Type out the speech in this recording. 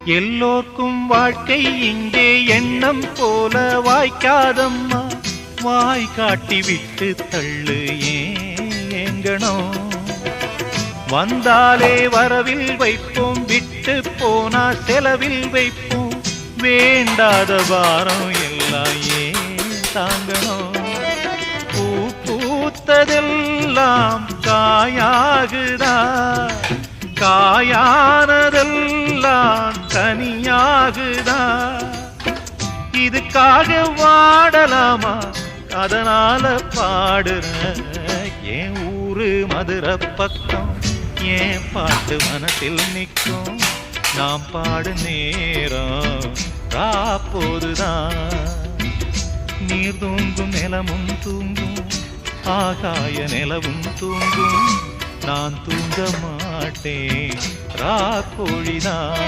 எல்லோர்க்கும் வாழ்க்கை இங்கே எண்ணம் போல வாய்க்காதம்மா. வாய் காட்டி விட்டு தள்ளு ஏங்கணும். வந்தாலே வரவில் வைப்போம், விட்டு போனா செலவில் வைப்போம். வேண்டாத பாரம் எல்லாம் ஏன் தாங்கணும். பூ பூத்ததெல்லாம் காயாகுதா, காயானதெல்லாம் தனியாகுதா. இதுக்காக வாடலாமா, அதனால பாடுற. என் ஊரு மதுரை பக்கம், என் பாட்டு மனசில் நிற்கும். நாம் பாடு நேரம் ராப்போதுதான். நீர் தூங்கும் நிலமும் தூங்கும், ஆகாய நிலவும் தூங்கும். நான் தூங்க மாட்டேன் ராக்கோழிதான்.